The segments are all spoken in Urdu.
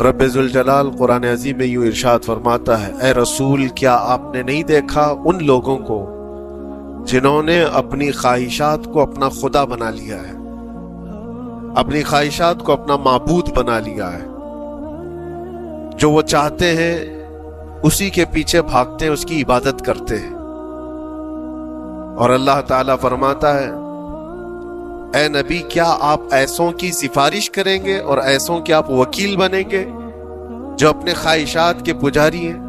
رب ذوالجلال قرآن عظیم میں یوں ارشاد فرماتا ہے، اے رسول کیا آپ نے نہیں دیکھا ان لوگوں کو جنہوں نے اپنی خواہشات کو اپنا خدا بنا لیا ہے، اپنی خواہشات کو اپنا معبود بنا لیا ہے، جو وہ چاہتے ہیں اسی کے پیچھے بھاگتے ہیں، اس کی عبادت کرتے ہیں۔ اور اللہ تعالیٰ فرماتا ہے، اے نبی کیا آپ ایسوں کی سفارش کریں گے اور ایسوں کے آپ وکیل بنیں گے جو اپنے خواہشات کے پجاری ہیں؟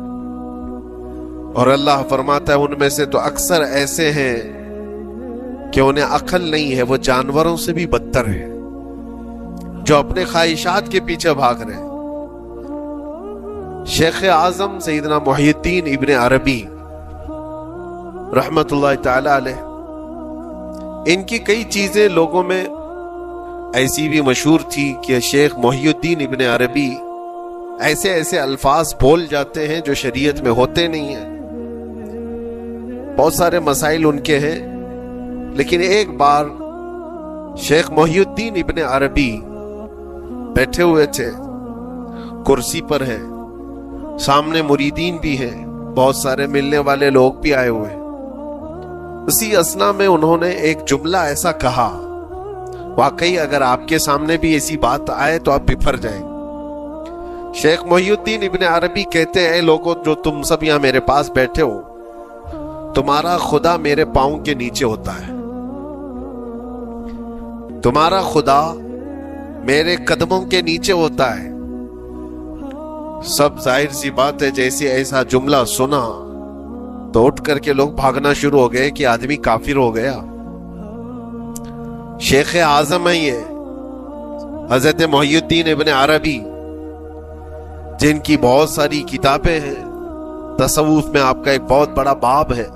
اور اللہ فرماتا ہے ان میں سے تو اکثر ایسے ہیں کہ انہیں عقل نہیں ہے، وہ جانوروں سے بھی بدتر ہیں جو اپنے خواہشات کے پیچھے بھاگ رہے ہیں۔ شیخ اعظم سیدنا محی الدین ابن عربی رحمت اللہ تعالی علیہ، ان کی کئی چیزیں لوگوں میں ایسی بھی مشہور تھی کہ شیخ محی الدین ابن عربی ایسے ایسے الفاظ بول جاتے ہیں جو شریعت میں ہوتے نہیں ہیں۔ بہت سارے مسائل ان کے ہیں، لیکن ایک بار شیخ محی الدین ابن عربی بیٹھے ہوئے تھے، کرسی پر ہے، سامنے مریدین بھی ہیں، بہت سارے ملنے والے لوگ بھی آئے ہوئے ہیں۔ اسی اثنا میں انہوں نے ایک جملہ ایسا کہا، واقعی اگر آپ کے سامنے بھی ایسی بات آئے تو آپ بفر جائیں۔ شیخ محی الدین ابن عربی کہتے ہیں، اے لوگوں جو تم سب یہاں میرے پاس بیٹھے ہو، تمہارا خدا میرے پاؤں کے نیچے ہوتا ہے، تمہارا خدا میرے قدموں کے نیچے ہوتا ہے۔ سب ظاہر سی بات ہے جیسے ایسا جملہ سنا تو اٹھ کر کے لوگ بھاگنا شروع ہو گئے کہ آدمی کافر ہو گیا۔ شیخ اعظم ہے یہ حضرت محی الدین ابن عربی، جن کی بہت ساری کتابیں ہیں، تصوف میں آپ کا ایک بہت بڑا باب ہے۔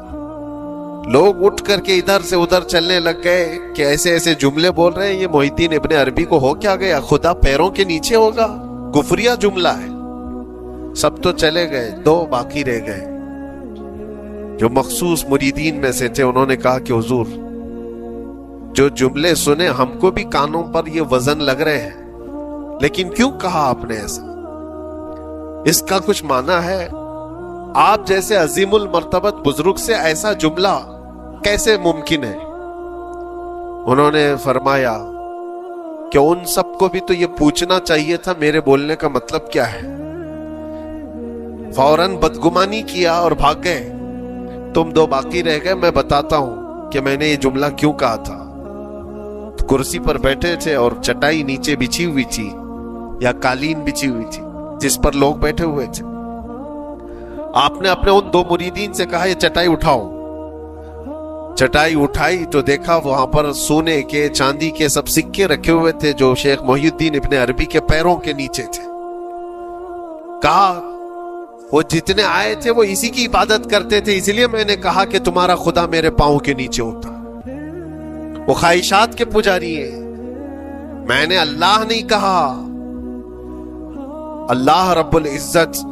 لوگ اٹھ کر کے ادھر سے ادھر چلنے لگ گئے کہ ایسے ایسے جملے بول رہے ہیں، یہ محی الدین ابن عربی کو ہو کیا گیا؟ خدا پیروں کے نیچے ہوگا؟ کفریہ جملہ ہے۔ سب تو چلے گئے، دو باقی رہ گئے جو مخصوص مریدین میں سے تھے۔ انہوں نے کہا کہ حضور جو جملے سنے ہم کو بھی کانوں پر یہ وزن لگ رہے ہیں، لیکن کیوں کہا آپ نے ایسا؟ اس کا کچھ معنی ہے؟ آپ جیسے عظیم المرتبت بزرگ سے ایسا جملہ کیسے ممکن ہے؟ انہوں نے فرمایا کہ ان سب کو بھی تو یہ پوچھنا چاہیے تھا میرے بولنے کا مطلب کیا ہے۔ فوراً بدگمانی کیا اور بھاگ گئے۔ تم دو باقی رہ گئے، میں بتاتا ہوں کہ میں نے یہ جملہ کیوں کہا تھا۔ کرسی پر بیٹھے تھے اور چٹائی نیچے بچھی ہوئی تھی یا قالین بچھی ہوئی تھی جس پر لوگ بیٹھے ہوئے تھے۔ آپ نے اپنے ان دو مریدین سے کہا یہ چٹائی اٹھاؤ۔ چٹائی اٹھائی تو دیکھا وہاں پر سونے کے چاندی کے سب سکے رکھے ہوئے تھے جو شیخ محی الدین ابن عربی کے پیروں کے نیچے تھے۔ کہا وہ جتنے آئے تھے وہ اسی کی عبادت کرتے تھے، اس لیے میں نے کہا کہ تمہارا خدا میرے پاؤں کے نیچے ہوتا۔ وہ خواہشات کے پجاری ہیں، میں نے اللہ نہیں کہا۔ اللہ رب العزت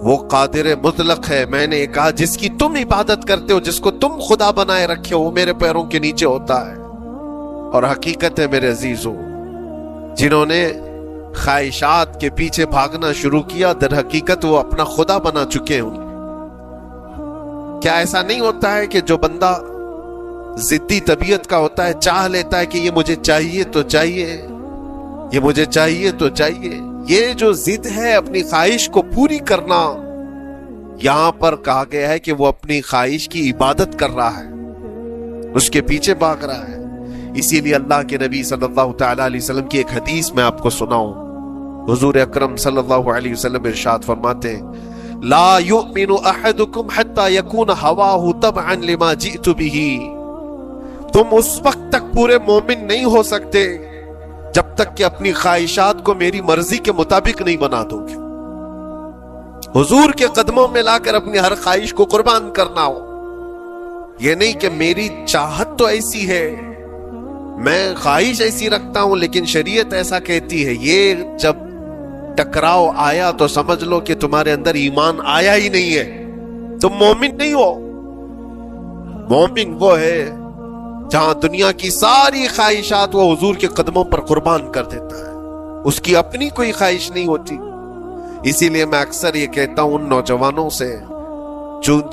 وہ قادر مطلق ہے، میں نے کہا جس کی تم عبادت کرتے ہو، جس کو تم خدا بنائے رکھے ہو، وہ میرے پیروں کے نیچے ہوتا ہے۔ اور حقیقت ہے میرے عزیزوں، جنہوں نے خواہشات کے پیچھے بھاگنا شروع کیا، در حقیقت وہ اپنا خدا بنا چکے ہیں۔ کیا ایسا نہیں ہوتا ہے کہ جو بندہ ضدی طبیعت کا ہوتا ہے، چاہ لیتا ہے کہ یہ مجھے چاہیے تو چاہیے، یہ مجھے چاہیے تو چاہیے؟ یہ جو ضد ہے اپنی خواہش کو پوری کرنا، یہاں پر کہا گیا ہے کہ وہ اپنی خواہش کی عبادت کر رہا ہے، اس کے پیچھے بھاگ رہا ہے۔ اسی لیے اللہ کے نبی صلی اللہ تعالی علیہ وسلم کی ایک حدیث میں آپ کو سناؤں۔ حضور اکرم صلی اللہ علیہ وسلم ارشاد فرماتے ہیں، لا یؤمن احدکم حتی یکون ہواہ تبعا لما جئت بہ۔ تم اس وقت تک پورے مومن نہیں ہو سکتے جب تک کہ اپنی خواہشات کو میری مرضی کے مطابق نہیں بنا دو گے۔ حضور کے قدموں میں لا کر اپنی ہر خواہش کو قربان کرنا ہو، یہ نہیں کہ میری چاہت تو ایسی ہے، میں خواہش ایسی رکھتا ہوں لیکن شریعت ایسا کہتی ہے۔ یہ جب ٹکراؤ آیا تو سمجھ لو کہ تمہارے اندر ایمان آیا ہی نہیں ہے، تم مومن نہیں ہو۔ مومن وہ ہے جہاں دنیا کی ساری خواہشات وہ حضور کے قدموں پر قربان کر دیتا ہے۔ اس کی اپنی کوئی خواہش نہیں ہوتی. اسی لیے میں اکثر یہ کہتا ہوں ان نوجوانوں سے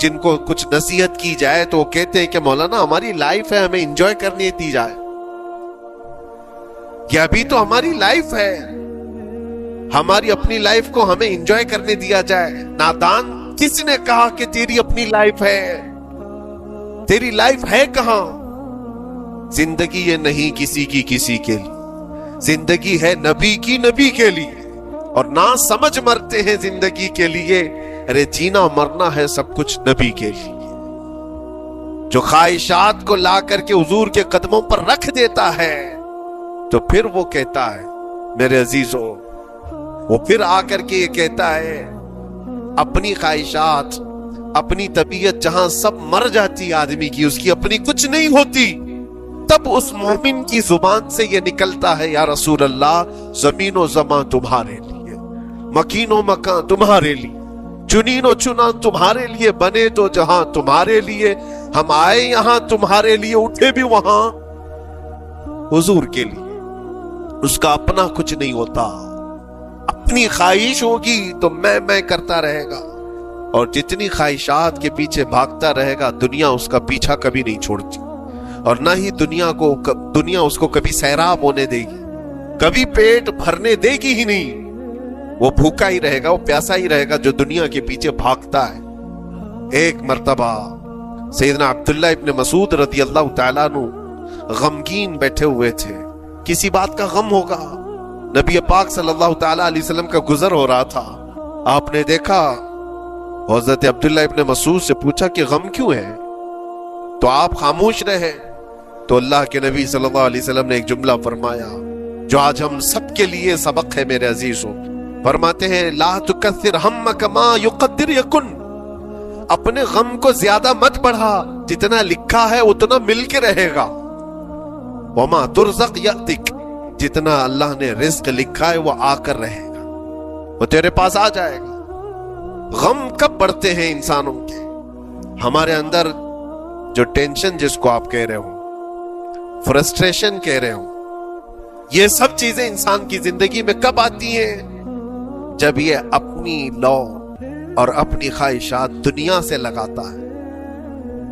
جن کو کچھ نصیحت کی جائے تو وہ کہتے ہیں کہ مولانا ہماری لائف ہے, ہمیں انجوائے کرنے دی جائے. یہ ابھی تو ہماری لائف ہے, ہماری اپنی لائف کو ہمیں انجوائے کرنے دیا جائے. نادان, کس نے کہا کہ تیری اپنی لائف ہے؟ تیری لائف ہے کہاں؟ زندگی یہ نہیں کسی کے لیے, زندگی ہے نبی کی, نبی کے لیے. اور نہ سمجھ مرتے ہیں زندگی کے لیے, ارے جینا مرنا ہے سب کچھ نبی کے لیے. جو خواہشات کو لا کر کے حضور کے قدموں پر رکھ دیتا ہے تو پھر وہ کہتا ہے میرے عزیزو, وہ پھر آ کر کے یہ کہتا ہے اپنی خواہشات, اپنی طبیعت جہاں سب مر جاتی آدمی کی, اس کی اپنی کچھ نہیں ہوتی, تب اس مومن کی زبان سے یہ نکلتا ہے یا رسول اللہ زمین و زمان تمہارے لیے, مکین و مکان تمہارے لیے, چنین و چنا تمہارے لیے, بنے تو جہاں تمہارے لیے, ہم آئے یہاں تمہارے لیے, اٹھے بھی وہاں حضور کے لیے. اس کا اپنا کچھ نہیں ہوتا. اپنی خواہش ہوگی تو میں کرتا رہے گا, اور جتنی خواہشات کے پیچھے بھاگتا رہے گا دنیا اس کا پیچھا کبھی نہیں چھوڑتی, اور نہ ہی دنیا اس کو کبھی سیراب ہونے دے گی, کبھی پیٹ بھرنے دے گی ہی نہیں. وہ بھوکا ہی رہے گا, وہ پیاسا ہی رہے گا جو دنیا کے پیچھے بھاگتا ہے. ایک مرتبہ سیدنا عبداللہ ابن مسعود رضی اللہ تعالیٰ عنہ غمگین بیٹھے ہوئے تھے, کسی بات کا غم ہوگا. نبی پاک صلی اللہ تعالیٰ علیہ وسلم کا گزر ہو رہا تھا, آپ نے دیکھا, حضرت عبداللہ ابن مسعود سے پوچھا کہ غم کیوں ہے, تو آپ خاموش رہے. تو اللہ کے نبی صلی اللہ علیہ وسلم نے ایک جملہ فرمایا جو آج ہم سب کے لیے سبق ہے میرے عزیزوں. فرماتے ہیں لا تکثر ہمک ما یقدر یکن, اپنے غم کو زیادہ مت بڑھا, جتنا لکھا ہے اتنا مل کے رہے گا. وما ترزق یأتک, جتنا اللہ نے رزق لکھا ہے وہ آ کر رہے گا, وہ تیرے پاس آ جائے گا. غم کب بڑھتے ہیں انسانوں کے؟ ہمارے اندر جو ٹینشن جس کو آپ کہہ رہے ہو, فرسٹریشن کہہ رہے ہو, یہ سب چیزیں انسان کی زندگی میں کب آتی ہیں؟ جب یہ اپنی لو اور اپنی خواہشات دنیا سے لگاتا ہے.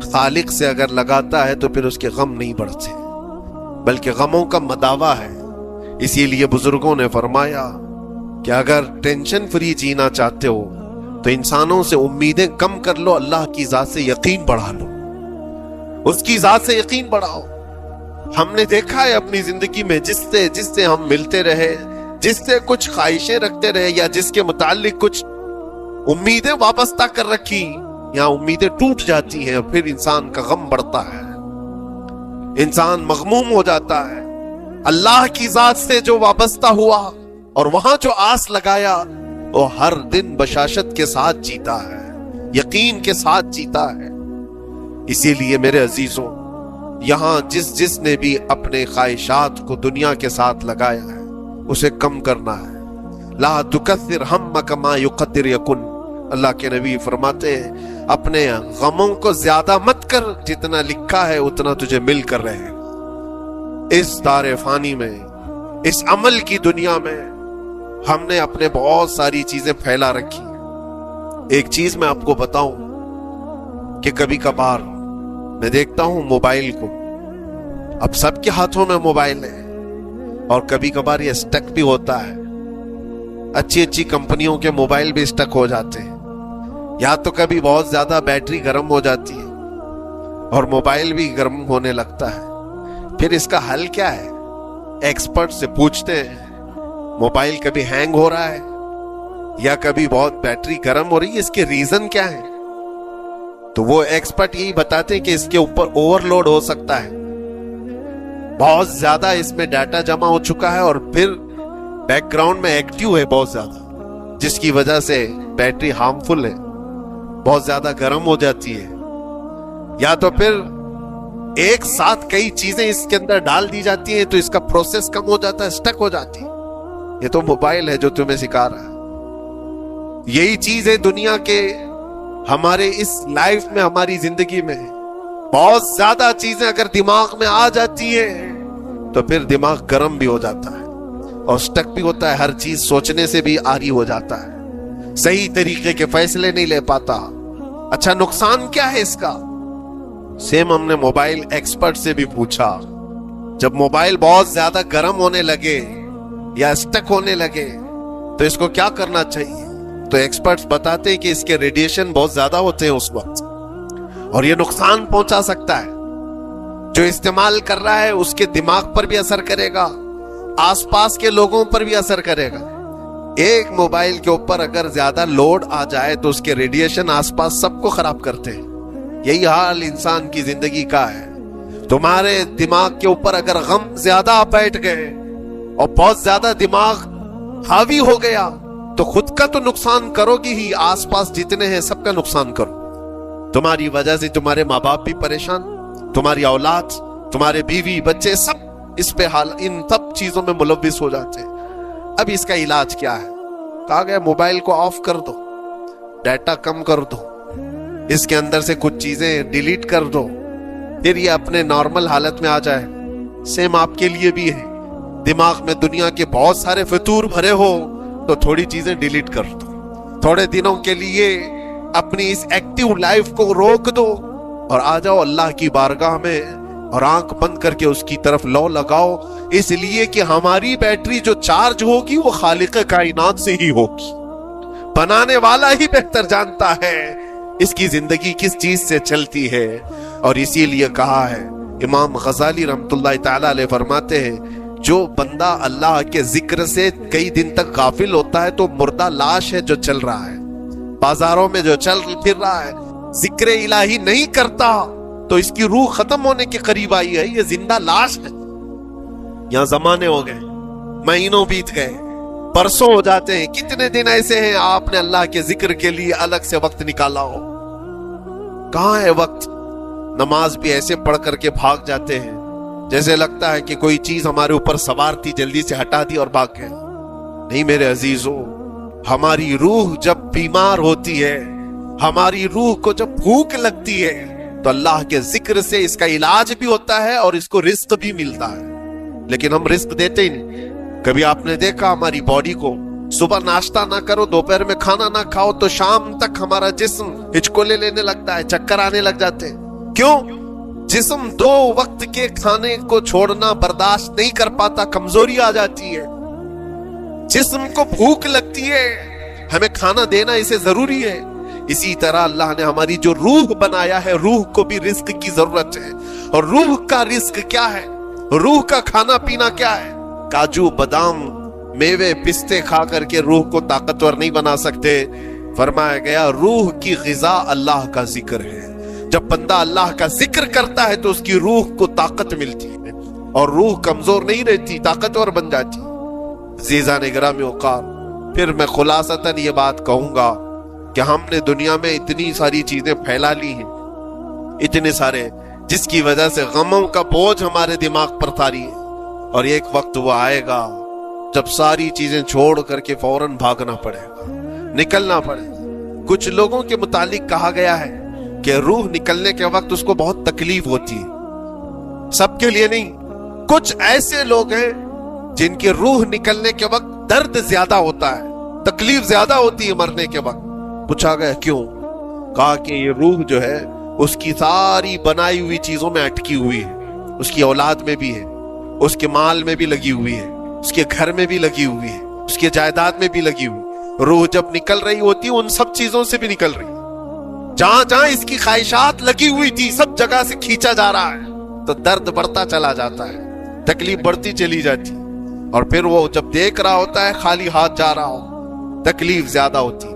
خالق سے اگر لگاتا ہے تو پھر اس کے غم نہیں بڑھتے, بلکہ غموں کا مداوا ہے. اسی لیے بزرگوں نے فرمایا کہ اگر ٹینشن فری جینا چاہتے ہو تو انسانوں سے امیدیں کم کر لو, اللہ کی ذات سے یقین بڑھا لو, اس کی ذات سے یقین بڑھاؤ. ہم نے دیکھا ہے اپنی زندگی میں جس سے ہم ملتے رہے, جس سے کچھ خواہشیں رکھتے رہے, یا جس کے متعلق کچھ امیدیں وابستہ کر رکھی, یا امیدیں ٹوٹ جاتی ہیں, پھر انسان کا غم بڑھتا ہے, انسان مغموم ہو جاتا ہے. اللہ کی ذات سے جو وابستہ ہوا اور وہاں جو آس لگایا وہ ہر دن بشاشت کے ساتھ جیتا ہے, یقین کے ساتھ جیتا ہے. اسی لیے میرے عزیزوں, یہاں جس نے بھی اپنے خواہشات کو دنیا کے ساتھ لگایا ہے اسے کم کرنا ہے. لا تکثر ہمک ما یقدر یکن, اللہ کے نبی فرماتے ہیں اپنے غموں کو زیادہ مت کر, جتنا لکھا ہے اتنا تجھے مل کر رہے گا. اس دار فانی میں, اس عمل کی دنیا میں ہم نے اپنے بہت ساری چیزیں پھیلا رکھی. ایک چیز میں آپ کو بتاؤں کہ کبھی کبھار میں دیکھتا ہوں موبائل کو, اب سب کے ہاتھوں میں موبائل ہے, اور کبھی کبھار یہ اسٹک بھی ہوتا ہے. اچھی کمپنیوں کے موبائل بھی اسٹک ہو جاتے ہیں, یا تو کبھی بہت زیادہ بیٹری گرم ہو جاتی ہے اور موبائل بھی گرم ہونے لگتا ہے. پھر اس کا حل کیا ہے؟ ایکسپرٹ سے پوچھتے ہیں موبائل کبھی ہینگ ہو رہا ہے یا کبھی بہت بیٹری گرم ہو رہی ہے, اس کے ریزن کیا ہے؟ تو وہ ایکسپرٹ یہی بتاتے ہیں کہ اس کے اوپر اوور لوڈ ہو سکتا ہے, بہت زیادہ اس میں ڈیٹا جمع ہو چکا ہے اور پھر بیک گراؤنڈ میں ایکٹیو ہے بہت زیادہ, جس کی وجہ سے بیٹری ہارمفل ہے, بہت زیادہ گرم ہو جاتی ہے. یا تو پھر ایک ساتھ کئی چیزیں اس کے اندر ڈال دی جاتی ہیں تو اس کا پروسیس کم ہو جاتا ہے, اسٹک ہو جاتی ہے. یہ تو موبائل ہے جو تمہیں سکھا رہا ہے. یہی چیز ہے دنیا کے ہمارے اس لائف میں, ہماری زندگی میں بہت زیادہ چیزیں اگر دماغ میں آ جاتی ہیں تو پھر دماغ گرم بھی ہو جاتا ہے. اور سٹک بھی ہوتا ہے, ہر چیز سوچنے سے بھی آری ہو جاتا ہے, صحیح طریقے کے فیصلے نہیں لے پاتا. اچھا نقصان کیا ہے اس کا؟ سیم ہم نے موبائل ایکسپرٹ سے بھی پوچھا, جب موبائل بہت زیادہ گرم ہونے لگے یا سٹک ہونے لگے تو اس کو کیا کرنا چاہیے؟ تو ایکسپرٹس بتاتے ہیں کہ اس کے ریڈیشن بہت زیادہ ہوتے ہیں اس وقت, اور یہ نقصان پہنچا سکتا ہے. جو استعمال کر رہا ہے اس کے دماغ پر بھی اثر کرے گا, آس پاس کے لوگوں پر بھی اثر کرے گا. ایک موبائل کے اوپر اگر زیادہ لوڈ آ جائے تو اس کے ریڈیشن آس پاس سب کو خراب کرتے ہیں. یہی حال انسان کی زندگی کا ہے. تمہارے دماغ کے اوپر اگر غم زیادہ بیٹھ گئے اور بہت زیادہ دماغ حاوی ہو گیا تو خود کا تو نقصان کرو گی ہی, آس پاس جتنے ہیں سب کا نقصان کرو. تمہاری وجہ سے تمہارے ماں باپ بھی پریشان, تمہاری اولاد, تمہارے بیوی بچے سب اس پہ ان سب چیزوں میں ملوث ہو جاتے ہیں. اب اس کا علاج کیا ہے؟ کہا گیا موبائل کو آف کر دو, ڈیٹا کم کر دو, اس کے اندر سے کچھ چیزیں ڈیلیٹ کر دو, پھر یہ اپنے نارمل حالت میں آ جائے. سیم آپ کے لیے بھی ہے, دماغ میں دنیا کے بہت سارے فطور بھرے ہو تو تھوڑی چیزیں ڈیلیٹ کر دو, تھوڑے دنوں کے لیے اپنی اس ایکٹیو لائف کو روک دو اور آ جاؤ اللہ کی بارگاہ میں اور آنکھ بند کر کے اس کی طرف لو لگاؤ. اس لیے کہ ہماری بیٹری جو چارج ہوگی وہ خالق کائنات سے ہی ہوگی, بنانے والا ہی بہتر جانتا ہے اس کی زندگی کس چیز سے چلتی ہے. اور اسی لیے کہا ہے, امام غزالی رحمت اللہ تعالی علیہ فرماتے ہیں, جو بندہ اللہ کے ذکر سے کئی دن تک غافل ہوتا ہے تو مردہ لاش ہے جو چل رہا ہے, بازاروں میں جو چل پھر رہا ہے, ذکر الہی نہیں کرتا تو اس کی روح ختم ہونے کے قریب آئی ہے, یہ زندہ لاش ہے. یہاں زمانے ہو گئے, مہینوں بیت گئے, برسوں ہو جاتے ہیں, کتنے دن ایسے ہیں آپ نے اللہ کے ذکر کے لیے الگ سے وقت نکالا ہو؟ کہاں ہے وقت؟ نماز بھی ایسے پڑھ کر کے بھاگ جاتے ہیں جیسے لگتا ہے کہ کوئی چیز ہمارے اوپر سوار تھی, جلدی سے ہٹا دی اور بھاگ گئے. نہیں میرے عزیزو, ہماری روح جب بیمار ہوتی ہے, ہماری روح کو جب بھوک لگتی ہے تو اللہ کے ذکر سے اس کا علاج بھی ہوتا ہے اور اس کو رزق بھی ملتا ہے. لیکن ہم رزق دیتے ہی نہیں. کبھی آپ نے دیکھا ہماری باڈی کو, صبح ناشتہ نہ کرو, دوپہر میں کھانا نہ کھاؤ تو شام تک ہمارا جسم ہچکولے لینے لگتا ہے, چکر آنے لگ جاتے ہیں. کیوں؟ جسم 2 وقت کے کھانے کو چھوڑنا برداشت نہیں کر پاتا, کمزوری آ جاتی ہے, جسم کو بھوک لگتی ہے, ہمیں کھانا دینا اسے ضروری ہے. اسی طرح اللہ نے ہماری جو روح بنایا ہے, روح کو بھی رزق کی ضرورت ہے. اور روح کا رزق کیا ہے؟ روح کا کھانا پینا کیا ہے؟ کاجو بادام میوے پستے کھا کر کے روح کو طاقتور نہیں بنا سکتے. فرمایا گیا روح کی غذا اللہ کا ذکر ہے. جب بندہ اللہ کا ذکر کرتا ہے تو اس کی روح کو طاقت ملتی ہے اور روح کمزور نہیں رہتی, طاقتور بن جاتی. عزیزان گرامی اوقات, پھر میں خلاصتاً یہ بات کہوں گا کہ ہم نے دنیا میں اتنی ساری چیزیں پھیلا لی ہیں, اتنے سارے, جس کی وجہ سے غموں کا بوجھ ہمارے دماغ پر طاری ہے. اور ایک وقت وہ آئے گا جب ساری چیزیں چھوڑ کر کے فوراً بھاگنا پڑے گا, نکلنا پڑے گا. کچھ لوگوں کے متعلق کہا گیا ہے کہ روح نکلنے کے وقت اس کو بہت تکلیف ہوتی ہے, سب کے لیے نہیں. کچھ ایسے لوگ ہیں جن کی روح نکلنے کے وقت درد زیادہ ہوتا ہے, تکلیف زیادہ ہوتی ہے مرنے کے وقت. پوچھا گیا کیوں؟ کہا کہ یہ روح جو ہے اس کی ساری بنائی ہوئی چیزوں میں اٹکی ہوئی ہے, اس کی اولاد میں بھی ہے, اس کے مال میں بھی لگی ہوئی ہے, اس کے گھر میں بھی لگی ہوئی ہے, اس کے جائیداد میں بھی لگی ہوئی. روح جب نکل رہی ہوتی ہے ان سب چیزوں سے بھی نکل رہی ہے. جہاں جہاں اس کی خواہشات لگی ہوئی تھی سب جگہ سے کھینچا جا رہا ہے تو درد بڑھتا چلا جاتا ہے, تکلیف بڑھتی چلی جاتی. اور پھر وہ جب دیکھ رہا ہوتا ہے خالی ہاتھ جا رہا ہو, تکلیف زیادہ ہوتی.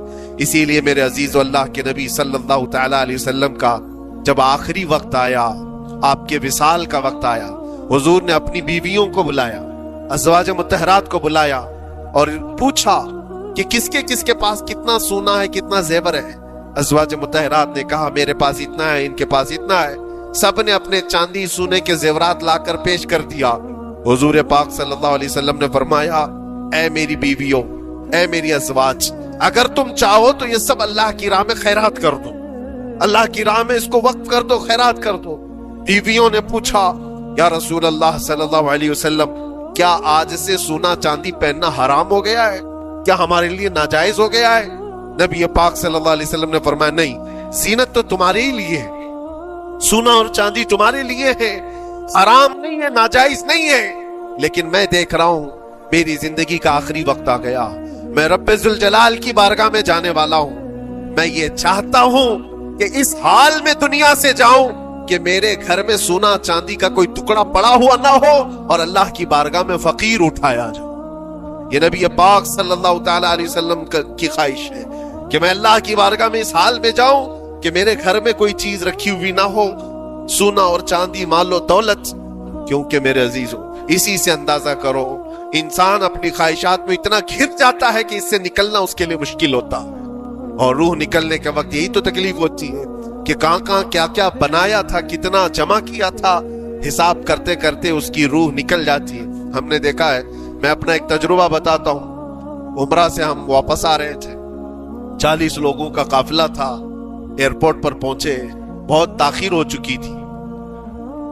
اسی لیے میرے عزیز اللہ کے نبی صلی اللہ تعالی علیہ وسلم کا جب آخری وقت آیا, آپ کے وصال کا وقت آیا, حضور نے اپنی بیویوں کو بلایا, ازواج مطہرات کو بلایا اور پوچھا کہ کس کے پاس کتنا سونا ہے, کتنا زیور ہے. ازواج مطہرات نے کہا میرے پاس اتنا ہے, ان کے پاس اتنا ہے. سب نے اپنے چاندی سونے کے زیورات لا کر پیش کر دیا. حضور پاک صلی اللہ علیہ وسلم نے فرمایا اے میری بیویوں, اے میری ازواج, اگر تم چاہو تو یہ سب اللہ کی راہ میں خیرات کر دو, اللہ کی راہ میں اس کو وقف کر دو, خیرات کر دو. بیویوں نے پوچھا یا رسول اللہ صلی اللہ علیہ وسلم کیا آج سے سونا چاندی پہننا حرام ہو گیا ہے؟ کیا ہمارے لیے ناجائز ہو گیا ہے؟ نبی پاک صلی اللہ علیہ وسلم نے فرمایا نہیں، زینت تو تمہارے ہی لیے ہے، سونا اور چاندی تمہارے لیے ہے، حرام نہیں ہے، ناجائز نہیں ہے۔ لیکن میں دیکھ رہا ہوں میری زندگی کا آخری وقت آ گیا، میں رب ذوالجلال کی بارگاہ میں جانے والا ہوں، میں یہ چاہتا ہوں کہ اس حال میں دنیا سے جاؤں کہ میرے گھر میں سونا چاندی کا کوئی ٹکڑا پڑا ہوا نہ ہو اور اللہ کی بارگاہ میں فقیر اٹھایا جائے۔ یہ نبی پاک صلی اللہ تعالی علیہ وسلم کی خواہش ہے کہ میں اللہ کی بارگاہ میں اس حال میں جاؤں کہ میرے گھر میں کوئی چیز رکھی ہوئی نہ ہو، سونا اور چاندی، مال و دولت۔ کیونکہ میرے عزیزوں، اسی سے اندازہ کرو انسان اپنی خواہشات میں اتنا گھر جاتا ہے کہ اس سے نکلنا اس کے لیے مشکل ہوتا ہے، اور روح نکلنے کے وقت یہی تو تکلیف ہوتی ہے کہ کہاں کیا کیا بنایا تھا، کتنا جمع کیا تھا، حساب کرتے کرتے اس کی روح نکل جاتی ہے۔ ہم نے دیکھا ہے، میں اپنا ایک تجربہ بتاتا ہوں، عمرہ سے ہم واپس آ رہے تھے، 40 لوگوں کا قافلہ تھا، ایئرپورٹ پر پہنچے، بہت تاخیر ہو چکی تھی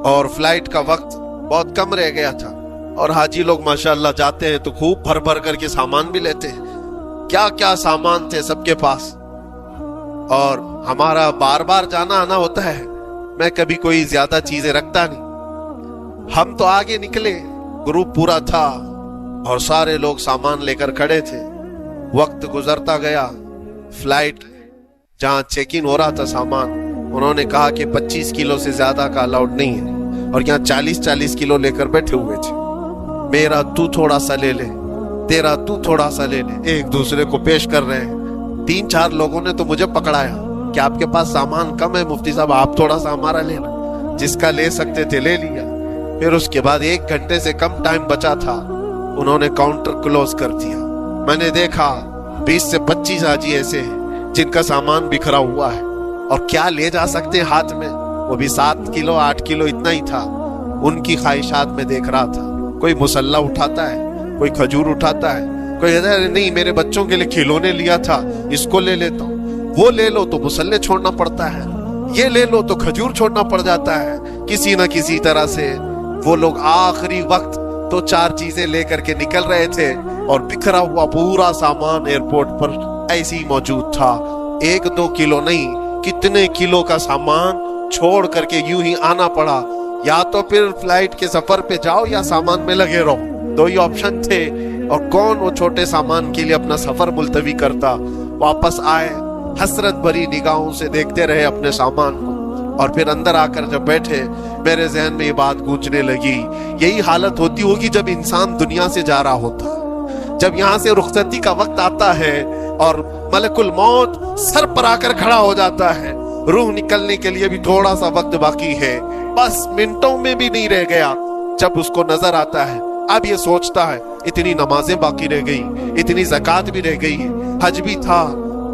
اور فلائٹ کا وقت بہت کم رہ گیا تھا، اور حاجی لوگ ماشاءاللہ جاتے ہیں تو خوب بھر بھر کر کے سامان بھی لیتے ہیں، کیا کیا سامان تھے سب کے پاس، اور ہمارا بار بار جانا آنا ہوتا ہے، میں کبھی کوئی زیادہ چیزیں رکھتا نہیں۔ ہم تو آگے نکلے، گروپ پورا تھا اور سارے لوگ سامان لے کر کھڑے تھے، وقت گزرتا گیا، فلائٹ جہاں چیک ان ہو رہا تھا سامان، انہوں نے کہا کہ 25 کلو سے زیادہ کا الاؤڈ نہیں ہے، اور یہاں 40 کلو لے کر بیٹھے ہوئے تھے، میرا تو تھوڑا سا لے لے، تیرا تو تھوڑا سا لے لے، ایک دوسرے کو پیش کر رہے ہیں۔ 3-4 لوگوں نے تو مجھے پکڑایا کہ آپ کے پاس سامان کم ہے مفتی صاحب، آپ تھوڑا سا ہمارا لے لیں، جس کا لے سکتے تھے لے لیا۔ پھر اس کے بعد 1 گھنٹے سے کم ٹائم بچا تھا، انہوں نے کاؤنٹر کلوز کر دیا۔ میں نے دیکھا 20 سے 25 حاجی ایسے ہیں جن کا سامان بکھرا ہوا ہے، اور کیا لے جا سکتے ہیں ہاتھ میں، وہ بھی 7 کلو 8 کلو اتنا ہی تھا۔ ان کی خواہشات میں دیکھ رہا تھا، کوئی مسلح اٹھاتا ہے، کوئی کھجور اٹھاتا ہے، کوئی نہیں میرے بچوں کے لیے کھلونے لیا تھا اس کو لے لیتا ہوں، وہ لے لو تو مسلح چھوڑنا پڑتا ہے، یہ لے لو تو کھجور چھوڑنا پڑ جاتا ہے۔ کسی نہ کسی طرح سے وہ لوگ آخری وقت تو 4 چیزیں لے کر کے نکل رہے تھے، اور بکھرا ہوا پورا سامان ایئرپورٹ پر ایسے ہی موجود تھا، 1-2 کلو نہیں، کتنے کلو کا سامان چھوڑ کر کے یوں ہی آنا پڑا۔ یا تو پھر فلائٹ کے سفر پہ جاؤ یا سامان میں لگے رہو، 2 ہی آپشن تھے، اور کون وہ چھوٹے سامان کے لیے اپنا سفر ملتوی کرتا۔ واپس آئے، حسرت بھری نگاہوں سے دیکھتے رہے اپنے سامان کو، اور پھر اندر آ کر جب بیٹھے میرے ذہن میں یہ بات گونجنے لگی، یہی حالت ہوتی ہوگی جب انسان دنیا سے جا رہا ہوتا ہے، جب یہاں سے رخصتی کا وقت آتا ہے اور ملک الموت سر پر آ کر کھڑا ہو جاتا ہے، روح نکلنے کے لیے بھی تھوڑا سا وقت باقی ہے، بس منٹوں میں بھی نہیں رہ گیا۔ جب اس کو نظر آتا ہے، اب یہ سوچتا ہے اتنی نمازیں باقی رہ گئی، اتنی زکوٰۃ بھی رہ گئی، حج بھی تھا،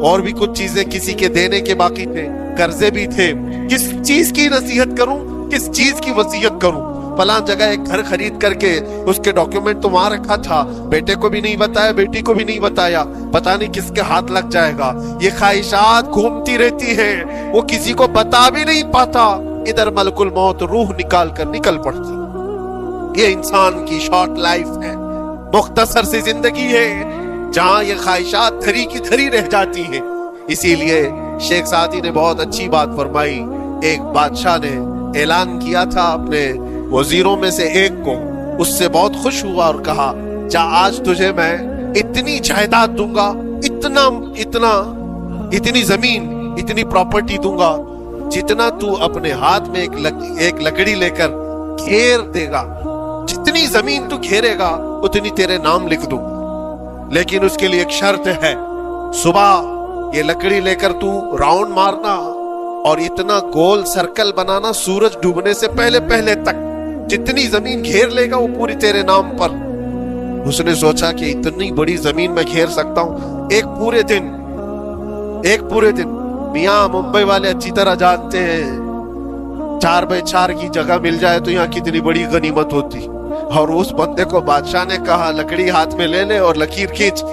اور بھی کچھ چیزیں کسی کے دینے کے باقی تھے، قرضے بھی تھے، کس چیز کی نصیحت کروں، کس چیز کی وصیت کروں؟ فلاں جگہ ایک گھر خرید کر کے اس کے ڈاکیومنٹ تو وہاں رکھا تھا، بیٹے کو بھی نہیں بتایا، بیٹی کو بھی نہیں بتایا، پتہ نہیں کس کے ہاتھ لگ جائے گا۔ یہ خواہشات گھومتی رہتی ہیں، وہ کسی کو بتا بھی نہیں پاتا، ادھر ملک الموت روح نکال کر نکل پڑتی۔ یہ انسان کی شارٹ لائف ہے، مختصر سی زندگی ہے، جہاں یہ خواہشات دھری کی دھری رہ جاتی ہیں۔ اسی لیے شیخ سعدی نے بہت اچھی بات فرمائی، ایک بادشاہ نے اعلان کیا تھا اپنے وزیروں میں سے ایک کو، اس سے بہت خوش ہوا اور کہا، جا آج تجھے میں اتنی جائیداد دوں گا، اتنی زمین، اتنی پراپرٹی دوں گا، جتنا تو اپنے ہاتھ میں ایک لکڑی لے کر گھیر دے گا، جتنی زمین تو گھیرے گا اتنی تیرے نام لکھ دوں، لیکن اس کے لیے ایک شرط ہے، صبح یہ لکڑی لے کر تو راؤنڈ مارنا اور اتنا گول سرکل بنانا سورج ڈوبنے سے پہلے تک، جتنی زمین گھیر لے گا وہ پوری تیرے نام پر۔ اس نے سوچا کہ اتنی بڑی زمین میں گھیر سکتا ہوں ایک پورے دن۔ میاں ممبئی والے اچھی طرح جانتے ہیں 4x4 کی جگہ مل جائے تو یہاں کتنی بڑی غنیمت ہوتی، اور اس بندے کو بادشاہ نے کہا لکڑی ہاتھ میں لے لے اور لکیر کھینچ،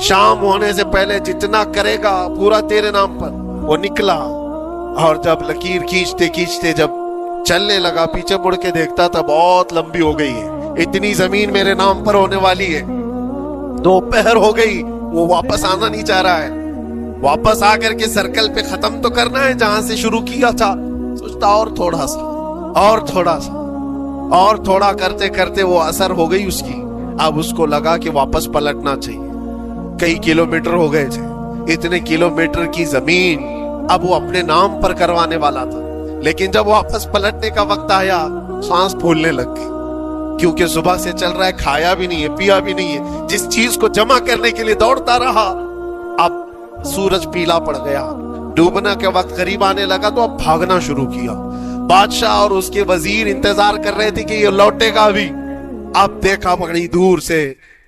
شام ہونے سے پہلے جتنا کرے گا پورا تیرے نام پر۔ وہ نکلا، اور جب لکیر کھینچتے جب چلنے لگا، پیچھے مڑ کے دیکھتا تھا بہت لمبی ہو گئی ہے، اتنی زمین میرے نام پر ہونے والی ہے. دوپہر ہو گئی, وہ واپس آنا نہیں چاہ رہا ہے. واپس آ کر کے سرکل پہ ختم تو کرنا ہے جہاں سے شروع کیا تھا. سوچتا اور تھوڑا سا, اور تھوڑا سا, اور تھوڑا کرتے کرتے وہ اثر ہو گئی اس کی. اب اس کو لگا کہ واپس پلٹنا چاہیے. کئی کلومیٹر ہو گئے تھے, اتنے کلومیٹر کی زمین اب وہ اپنے نام پر کروانے والا تھا. لیکن جب واپس پلٹنے کا وقت آیا, سانس پھولنے لگ گئی, کیونکہ صبح سے چل رہا ہے, کھایا بھی نہیں ہے, پیا بھی نہیں ہے. جس چیز کو جمع کرنے کے لیے دوڑتا رہا, اب سورج پیلا پڑ گیا, ڈوبنا کے وقت قریب آنے لگا تو اب بھاگنا شروع کیا. بادشاہ اور اس کے وزیر انتظار کر رہے تھے کہ یہ لوٹے گا بھی. اب دیکھا بڑی دور سے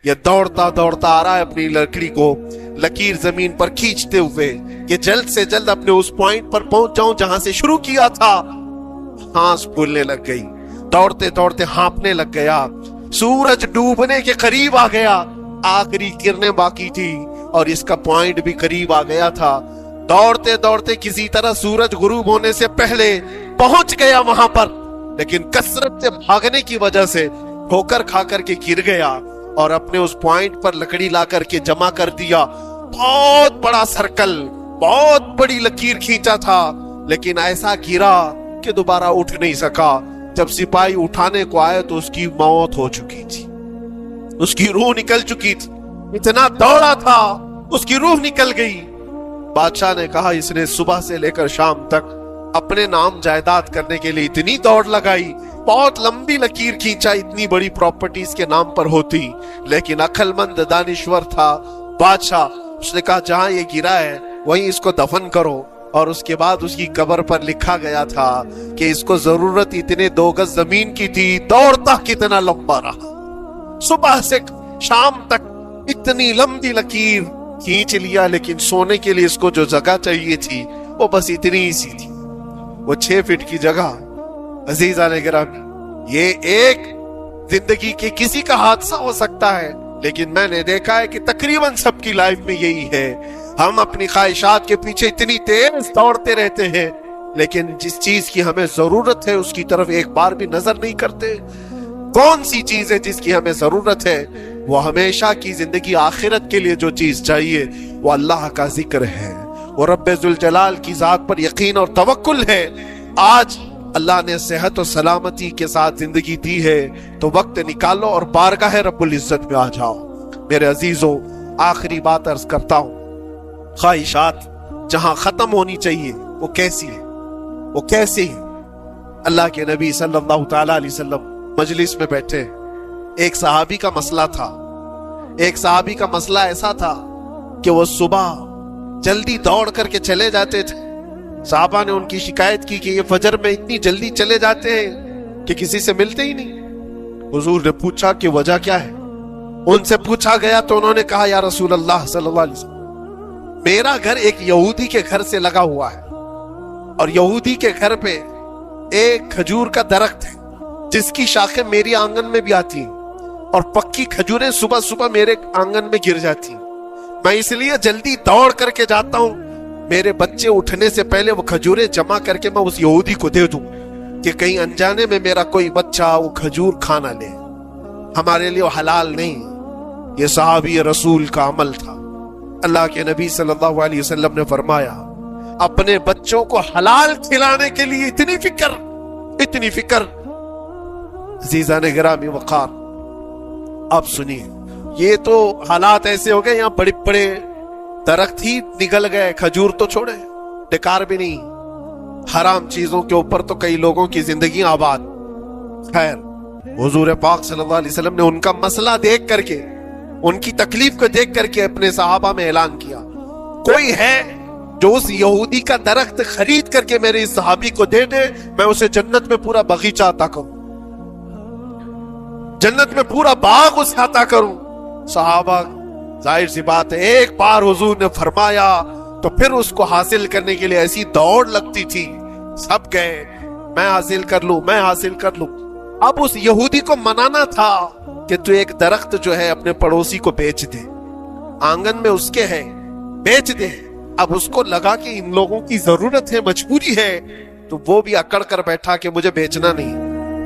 یہ دوڑتا دوڑتا آ رہا ہے, اپنی لکڑی کو لکیر زمین پر کھینچتے ہوئے کہ جلد سے جلد اپنے اس پوائنٹ پر پہنچ جاؤں جہاں سے شروع کیا تھا. ہانس پھولنے لگ گئی, دوڑتے دوڑتے ہانپنے لگ گیا. سورج ڈوبنے کے قریب آ گیا, آخری کرنیں باقی تھی اور اس کا پوائنٹ بھی قریب آ گیا تھا. دوڑتے دوڑتے کسی طرح سورج غروب ہونے سے پہلے پہنچ گیا وہاں پر, لیکن کثرت سے بھاگنے کی وجہ سے ٹھوکر کھا کر کے گر گیا اور اپنے اس پوائنٹ پر لکڑی لا کر کے جمع کر دیا. بہت بڑا سرکل, بہت بڑی لکیر کھینچا تھا, لیکن ایسا گرا کہ دوبارہ اٹھ نہیں سکا. جب سپاہی اٹھانے کو آئے تو اس کی موت ہو چکی تھی, اس کی روح نکل چکی تھی. اتنا دوڑا تھا, اس کی روح نکل گئی. بادشاہ نے کہا اس نے صبح سے لے کر شام تک اپنے نام جائیداد کرنے کے لیے اتنی دوڑ لگائی, بہت لمبی لکیر کھینچا, اتنی بڑی پراپرٹیز کے نام پر ہوتی, لیکن عقل مند دانشور تھا بادشاہ. اس نے کہا جہاں یہ گرا ہے وہیں اس کو دفن کرو. اور اس کے بعد اس کی قبر پر لکھا گیا تھا کہ اس کو ضرورت اتنے 2 گز زمین کی تھی, دوڑتا کتنا لمبا رہا, صبح سے شام تک اتنی لمبی لکیر کھینچ لیا, لیکن سونے کے لیے اس کو جو جگہ چاہیے تھی وہ بس اتنی ہی سی تھی, وہ 6 فٹ کی جگہ. عزیزان گرامی, یہ ایک زندگی کے کسی کا حادثہ ہو سکتا ہے, لیکن میں نے دیکھا ہے کہ تقریباً سب کی لائف میں یہی ہے. ہم اپنی خواہشات کے پیچھے اتنی تیز دوڑتے رہتے ہیں, لیکن جس چیز کی ہمیں ضرورت ہے اس کی طرف ایک بار بھی نظر نہیں کرتے. کون سی چیز ہے جس کی ہمیں ضرورت ہے؟ وہ ہمیشہ کی زندگی آخرت کے لیے جو چیز چاہیے وہ اللہ کا ذکر ہے, وہ رب ذوالجلال کی ذات پر یقین اور توکل ہے. آج اللہ نے صحت و سلامتی کے ساتھ زندگی دی ہے تو وقت نکالو اور بارگاہ رب العزت میں آ جاؤ. میرے عزیزوں, آخری بات عرض کرتا ہوں, خواہشات جہاں ختم ہونی چاہیے وہ کیسی ہے, وہ کیسی ہے؟ اللہ کے نبی صلی اللہ تعالی علیہ وسلم مجلس میں بیٹھے, ایک صحابی کا مسئلہ تھا. ایک صحابی کا مسئلہ ایسا تھا کہ وہ صبح جلدی دوڑ کر کے چلے جاتے تھے. صحابہ نے ان کی شکایت کی کہ یہ فجر میں اتنی جلدی چلے جاتے ہیں کہ کسی سے ملتے ہی نہیں. حضور نے پوچھا کہ وجہ کیا ہے؟ ان سے پوچھا گیا تو انہوں نے کہا یا رسول اللہ صلی اللہ علیہ وسلم, میرا گھر ایک یہودی کے گھر سے لگا ہوا ہے, اور یہودی کے گھر پہ ایک کھجور کا درخت ہے جس کی شاخیں میری آنگن میں بھی آتی ہیں, اور پکی کھجوریں صبح صبح میرے آنگن میں گر جاتی ہیں. میں اس لیے جلدی دوڑ کر کے جاتا ہوں, میرے بچے اٹھنے سے پہلے وہ کھجوریں جمع کر کے میں اس یہودی کو دے دوں کہ کہیں انجانے میں میرا کوئی بچہ وہ کھجور کھانا لے. ہمارے لیے وہ حلال نہیں. یہ صحابی رسول کا عمل تھا. اللہ کے نبی صلی اللہ علیہ وسلم نے فرمایا اپنے بچوں کو حلال کھلانے کے لیے اتنی فکر, اتنی فکر. عزیزان گرامی وقار, آپ سنیے, یہ تو حالات ایسے ہو گئے یہاں بڑے بڑے درخت ہی نگل گئے, کھجور تو چھوڑے, ڈکار بھی نہیں. حرام چیزوں کے اوپر تو کئی لوگوں کی زندگی آباد. خیر, حضور پاک صلی اللہ علیہ وسلم نے ان کا مسئلہ دیکھ کر کے, ان کی تکلیف کو دیکھ کر کے اپنے صحابہ میں اعلان کیا, کوئی ہے جو اس یہودی کا درخت خرید کر کے میرے اس صحابی کو دے دے, میں اسے جنت میں پورا باغیچہ عطا کروں, جنت میں پورا باغ اسے عطا کروں. صحابہ ظاہر سی بات ہے ایک بار حضور نے فرمایا تو پھر اس کو حاصل کرنے کے لیے ایسی دوڑ لگتی تھی, سب گئے میں حاصل کر لوں, میں حاصل کر لوں. اب اس یہودی کو منانا تھا کہ تو ایک درخت جو ہے اپنے پڑوسی کو بیچ دے, آنگن میں اس کے ہے, بیچ دے. اب اس کو لگا کہ ان لوگوں کی ضرورت ہے, مجبوری ہے, تو وہ بھی اکڑ کر بیٹھا کہ مجھے بیچنا نہیں,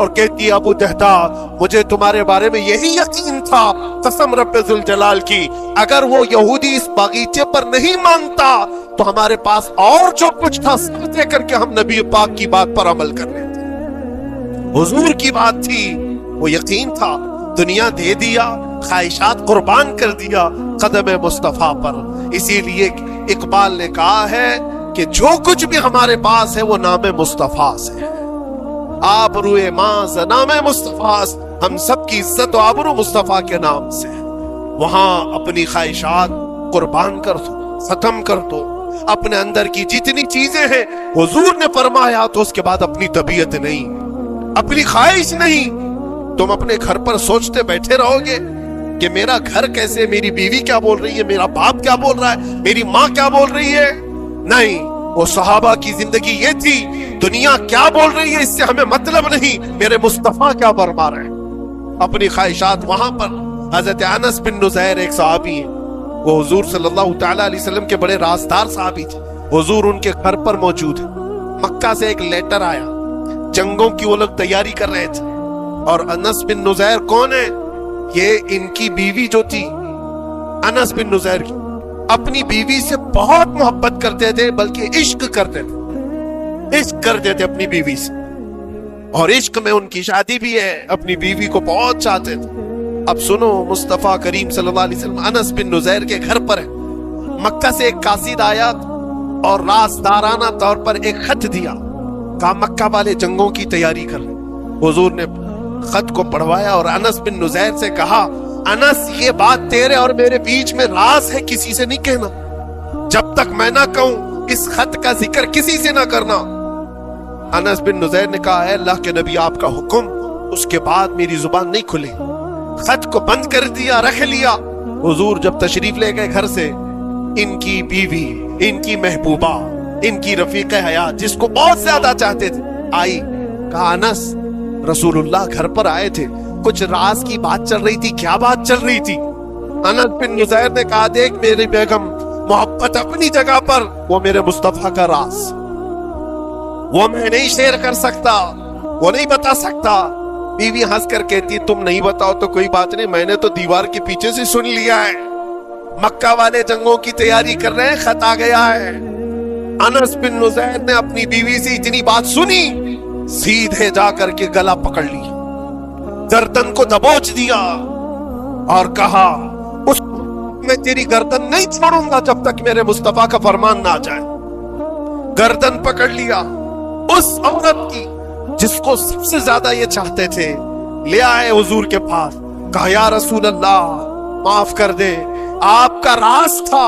اور کہتی ہے ابو جہدہ مجھے تمہارے بارے میں یہی یقین تھا، قسم رب ذوالجلال کی اگر وہ یہودی اس باغیچے پر نہیں مانتا تو ہمارے پاس اور جو کچھ تھا سب دے کر کے ہم نبی پاک کی بات پر عمل کر لیتے۔ حضور کی بات تھی، وہ یقین تھا، دنیا دے دیا، خواہشات قربان کر دیا قدم مصطفیٰ پر۔ اسی لیے اقبال نے کہا ہے کہ جو کچھ بھی ہمارے پاس ہے وہ نام مصطفیٰ سے ہے، آبرو ماز نام مصطفیٰ، ہم سب کی عزت و آبرو مصطفیٰ کے نام سے ہے۔ وہاں اپنی خواہشات قربان کر دو، ختم کر دو، اپنے اندر کی جتنی چیزیں ہیں حضور نے فرمایا تو اس کے بعد اپنی طبیعت نہیں، اپنی خواہش نہیں، تم اپنے گھر پر سوچتے بیٹھے رہو گے کہ میرا گھر کیسے، میری بیوی کیا بول رہی ہے، میرا باپ کیا بول رہا ہے، میری ماں کیا بول رہی ہے؟ نہیں، وہ صحابہ کی زندگی یہ تھی، دنیا کیا بول رہی ہے اس سے ہمیں مطلب نہیں، میرے مصطفیٰ کیا فرما رہے ہیں۔ اپنی خواہشات وہاں پر۔ حضرت انس بن نزیر ایک صحابی ہیں، وہ حضور صلی اللہ تعالی علیہ وسلم کے بڑے رازدار صحابی تھے، حضور ان کے گھر پر موجود ہے۔ مکہ سے ایک لیٹر آیا، جنگوں کی وہ لوگ تیاری کر رہے تھے، اور انس بن نزیر کون ہے؟ یہ ان کی بیوی جو تھی انس بن نزیر کی، اپنی بیوی سے بہت محبت کرتے تھے، بلکہ عشق کرتے تھے، عشق کرتے تھے اپنی بیوی سے، اور عشق میں ان کی شادی بھی ہے، اپنی بیوی کو بہت چاہتے تھے۔ اب سنو، مصطفیٰ کریم صلی اللہ علیہ وسلم انس بن نزیر کے گھر پر ہے، مکہ سے ایک قاصد آیا اور رازدارانہ طور پر ایک خط دیا، کہا مکہ والے جنگوں کی تیاری کر لیں۔ حضور نے خط کو پڑھوایا اور انس بن نزیر سے کہا انس یہ بات تیرے اور میرے بیچ میں راز ہے، کسی سے نہیں کہنا، جب تک میں نہ کہوں اس خط کا ذکر کسی سے نہ کرنا۔ انس بن نزیر نے کہا ہے اللہ کے نبی آپ کا حکم، اس کے بعد میری زبان نہیں کھلی، خط کو بند کر دیا، رکھ لیا۔ حضور جب تشریف لے گئے گھر سے، ان کی بیوی، ان کی محبوبہ، ان کی رفیق حیات جس کو بہت زیادہ چاہتے تھے آئی، کہا انس رسول اللہ گھر پر آئے تھے، کچھ راز کی بات چل رہی تھی، کیا بات چل رہی تھی؟ انس بن نزیر نے کہا دیکھ میری بیگم، محبت اپنی جگہ پر، وہ میرے مصطفیٰ کا راز، وہ میں نہیں شیئر کر سکتا، وہ نہیں بتا سکتا۔ بیوی ہنس کر کہتی تم نہیں بتاؤ تو کوئی بات نہیں، میں نے تو دیوار کے پیچھے سے سن لیا ہے، مکہ والے جنگوں کی تیاری کر رہے ہیں، خط آ گیا ہے۔ انس بن نزیر نے اپنی بیوی سے اتنی بات سنی، سیدھے جا کر کے گلا پکڑ لیا، گردن کو دبوچ دیا اور کہا اس میں تیری گردن نہیں چھوڑوں گا جب تک میرے مصطفیٰ کا فرمان نہ آ جائے۔ گردن پکڑ لیا اس عورت کی جس کو سب سے زیادہ یہ چاہتے تھے، لے آئے حضور کے پاس، کہا یا رسول اللہ معاف کر دے، آپ کا راز تھا،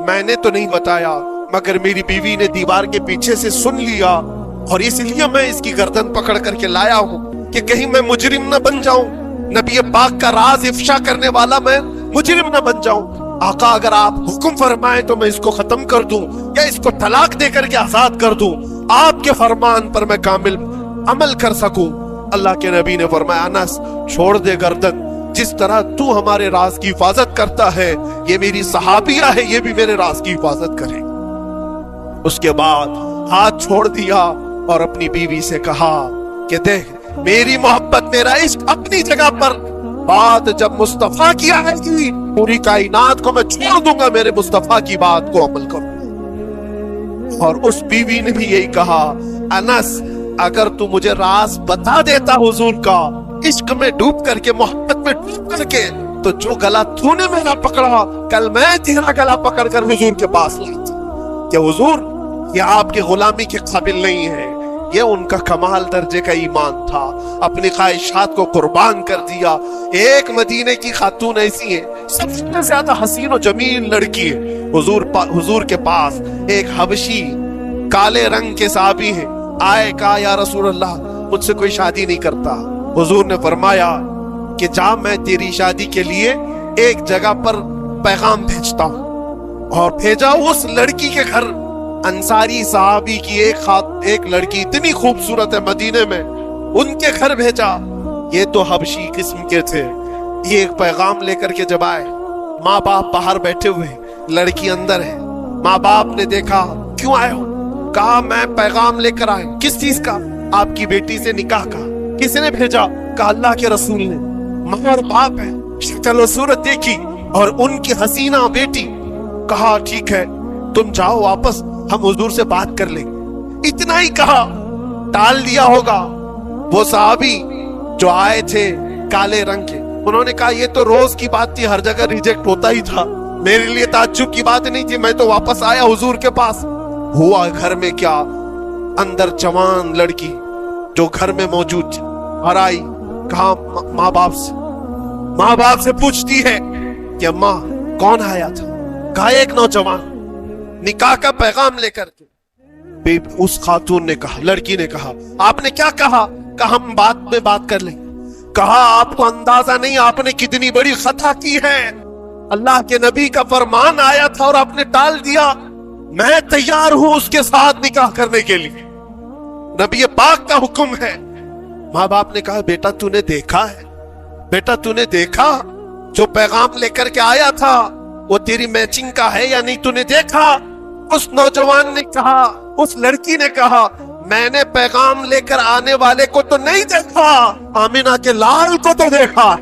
میں نے تو نہیں بتایا، مگر میری بیوی نے دیوار کے پیچھے سے سن لیا، اور اس لیے میں اس کی گردن پکڑ کر کے لایا ہوں کہ کہیں میں مجرم نہ بن جاؤں، نبی پاک کا راز افشا کرنے والا میں مجرم نہ بن جاؤں۔ آقا اگر آپ حکم فرمائیں تو میں اس کو ختم کر دوں یا اس کو طلاق دے کر کے آزاد کر دوں، آپ کے فرمان پر میں کامل عمل کر سکوں۔ اللہ کے نبی نے فرمایا انس چھوڑ دے گردن، جس طرح تو ہمارے راز کی حفاظت کرتا ہے، یہ میری صحابیہ ہے، یہ بھی میرے راز کی حفاظت کرے۔ اس کے بعد ہاتھ چھوڑ دیا اور اپنی بیوی سے کہا کہ دیکھ میری محبت، میرا عشق اپنی جگہ پر، بات جب مصطفیٰ کی آئے گی پوری کائنات کو میں چھوڑ دوں گا، میرے مصطفیٰ کی بات کو عمل کروں۔ اور اس بیوی نے بھی یہی کہا انس اگر تو مجھے راز بتا دیتا حضور کا، عشق میں ڈوب کر کے، محبت میں ڈوب کر کے، تو جو گلا تو نے میرا پکڑا کل میں تیرا گلا پکڑ کر حضور کے پاس لاتا کہ حضور یہ آپ کے غلامی کے قابل نہیں ہے۔ یہ ان کا کمال درجے کا ایمان تھا، اپنی خواہشات کو قربان کر دیا۔ ایک مدینے کی خاتون ایسی ہے، سب سے زیادہ حسین و جمیل لڑکی ہے، حضور کے پاس ایک حبشی کالے رنگ کے صحابی ہیں، آئے کہا یا رسول اللہ مجھ سے کوئی شادی نہیں کرتا۔ حضور نے فرمایا کہ جا میں تیری شادی کے لیے ایک جگہ پر پیغام بھیجتا ہوں، اور بھیجا اس لڑکی کے گھر، انصاری صحابی کی ایک لڑکی اتنی خوبصورت ہے مدینے میں، ان کے گھر بھیجا۔ یہ تو حبشی قسم کے تھے، یہ ایک پیغام لے کر کے جب آئے، ماں باپ باہر بیٹھے ہوئے، لڑکی اندر ہے، ماں باپ نے دیکھا کیوں آئے ہو؟ کہا میں پیغام لے کر آئے۔ کس چیز کا؟ آپ کی بیٹی سے نکاح کا۔ کس نے بھیجا؟ کہا اللہ کے رسول نے۔ ماں اور باپ ہے، شکل و صورت دیکھی اور ان کی حسینہ بیٹی، کہا ٹھیک ہے تم جاؤ واپس، ہم حضور سے بات کر لیں گے۔ اتنا ہی کہا، ٹال دیا ہوگا۔ وہ صحابی جو آئے تھے کالے رنگ کے، انہوں نے کہا یہ تو روز کی بات تھی، ہر جگہ ریجیکٹ ہوتا ہی تھا، میرے لیے تعجب کی بات نہیں تھی، میں تو واپس آیا حضور کے پاس۔ ہوا گھر میں کیا، اندر جوان لڑکی جو گھر میں موجود تھی اور آئی، کہا ماں باپ سے پوچھتی ہے کہ اماں کون آیا تھا؟ کہا ایک نوجوان نکاح کا پیغام لے کر کے۔ اس خاتون نے کہا، لڑکی نے کہا آپ نے کیا کہا؟ کہا ہم بعد میں بات کر لیں۔ کہا آپ کو اندازہ نہیں آپ نے کتنی بڑی خطا کی ہے، اللہ کے نبی کا فرمان آیا تھا اور آپ نے ٹال دیا، میں تیار ہوں اس کے ساتھ نکاح کرنے کے لیے، نبی پاک کا حکم ہے۔ ماں باپ نے کہا بیٹا تو نے دیکھا ہے، بیٹا تو نے دیکھا جو پیغام لے کر کے آیا تھا وہ تیری میچنگ کا ہے یا نہیں، تو نے دیکھا؟ اس نوجوان نے کہا، اس لڑکی نے کہا میں نے پیغام لے کر آنے والے کو تو نہیں دیکھا، آمینہ کے لال کو تو دیکھا،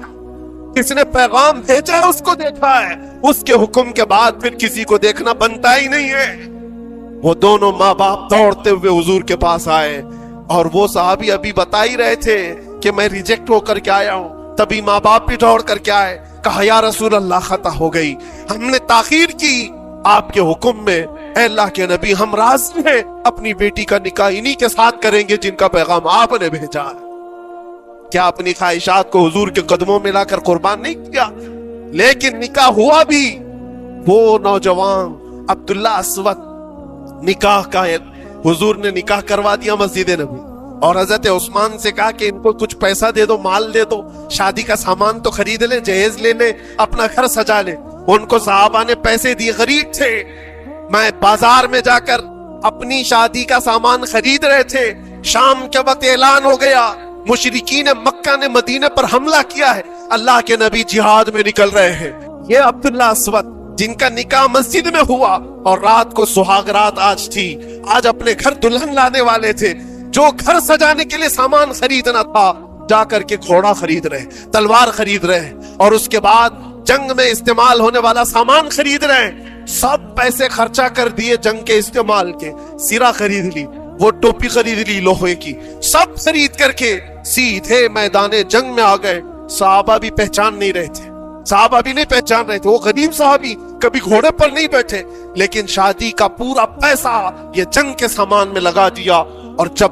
کس نے پیغام بھیجا ہے اس کو دیکھا ہے، اس کے حکم کے بعد پھر کسی کو دیکھنا بنتا ہی نہیں ہے۔ وہ دونوں ماں باپ دوڑتے ہوئے حضور کے پاس آئے اور وہ صحابی ابھی بتا ہی رہے تھے کہ میں ریجیکٹ ہو کر کے آیا ہوں، تبھی ماں باپ بھی دوڑ کر کے آئے، کہا یا رسول اللہ خطا ہو گئی، ہم نے تاخیر کی آپ کے حکم میں، اے اللہ کے نبی ہم راضی ہیں، اپنی بیٹی کا نکاح انہی کے ساتھ کریں گے جن کا پیغام آپ نے بھیجا ہے۔ کیا اپنی خواہشات کو حضور کے قدموں میں لا کر قربان نہیں کیا؟ لیکن نکاح ہوا بھی۔ وہ نوجوان عبداللہ اسود نکاح کا حضور نے نکاح کروا دیا مسجد نبی، اور حضرت عثمان سے کہا کہ ان کو کچھ پیسہ دے دو، مال دے دو، شادی کا سامان تو خرید لیں، جہیز لے لیں، اپنا گھر سجا لیں۔ ان کو صحابہ نے پیسے دیے، غریب تھے، میں بازار میں جا کر اپنی شادی کا سامان خرید رہے تھے، شام کے وقت اعلان ہو گیا مشرکین مکہ نے مدینے پر حملہ کیا ہے، اللہ کے نبی جہاد میں نکل رہے ہیں۔ یہ عبداللہ اسود جن کا نکاح مسجد میں ہوا اور رات کو سہاگ رات آج تھی، آج اپنے گھر دلہن لانے والے تھے، جو گھر سجانے کے لیے سامان خریدنا تھا جا کر کے گھوڑا خرید رہے، تلوار خرید رہے، اور اس کے بعد جنگ میں استعمال ہونے والا سامان خرید رہے، سب پیسے خرچہ کر دیے جنگ کے استعمال کے، سیرا خرید لی، وہ ٹوپی خرید لی لوہے کی، سب خرید کر کے سیدھے میدان جنگ میں آ گئے۔ صحابہ بھی پہچان نہیں رہے تھے، صحابہ بھی نہیں پہچان رہے تھے، وہ غریب صحابی کبھی گھوڑے پر نہیں بیٹھے، لیکن شادی کا پورا پیسہ یہ جنگ کے سامان میں لگا دیا۔ اور جب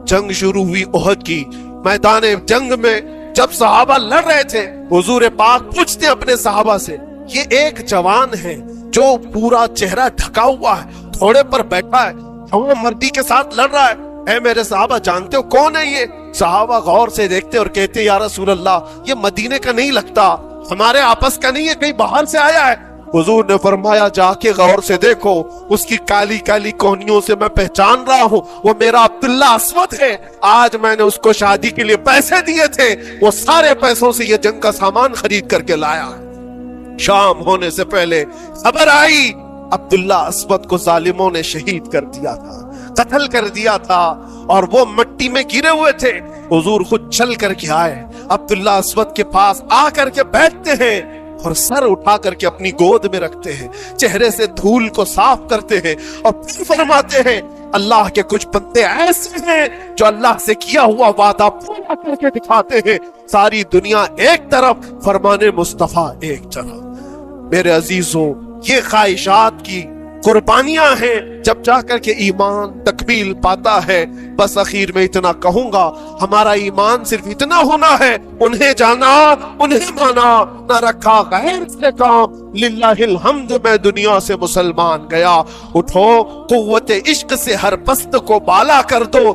جنگ شروع ہوئی احد کی، میدان جنگ میں جب صحابہ لڑ رہے تھے، حضور پاک پوچھتے اپنے صحابہ سے، یہ ایک جوان ہے جو پورا چہرہ ڈھکا ہوا ہے، گھوڑے پر بیٹھا ہے، وہ مردی کے ساتھ لڑ رہا ہے، اے میرے صحابہ جانتے ہو کون ہے یہ؟ صحابہ غور سے دیکھتے اور کہتے یا رسول اللہ یہ مدینے کا نہیں لگتا، ہمارے آپس کا نہیں ہے، کہیں باہر سے آیا ہے۔ حضور نے فرمایا جا کے غور سے دیکھو، اس کی کالی کالی کوہنیوں سے میں پہچان رہا ہوں، وہ میرا عبداللہ اسود ہے، آج میں نے اس کو شادی کے لیے پیسے دیے تھے، وہ سارے پیسوں سے یہ جنگ کا سامان خرید کر کے لایا۔ شام ہونے سے پہلے خبر آئی عبداللہ اسود کو ظالموں نے شہید کر دیا تھا، قتل کر دیا تھا، اور وہ مٹی میں گرے ہوئے تھے۔ حضور خود چل کر کے آئے، عبداللہ اسود کے پاس آ کر کے بیٹھتے ہیں اور سر اٹھا کر کے اپنی گود میں رکھتے ہیں، چہرے سے دھول کو صاف کرتے ہیں، اور پھر فرماتے ہیں اللہ کے کچھ بندے ایسے ہیں جو اللہ سے کیا ہوا وعدہ پورا کر کے دکھاتے ہیں، ساری دنیا ایک طرف، فرمان مصطفیٰ ایک طرف۔ میرے عزیزوں، یہ خواہشات کی قربانیاں ہیں، جب جا کر کے ایمان تکمیل پاتا ہے۔ بس اخیر میں اتنا کہوں گا، ہمارا ایمان صرف اتنا ہونا ہے، انہیں جانا انہیں مانا، نہ رکھا غیر سے کام، للہ الحمد میں دنیا سے مسلمان گیا۔ اٹھو، قوت عشق سے ہر پست کو بالا کر دو،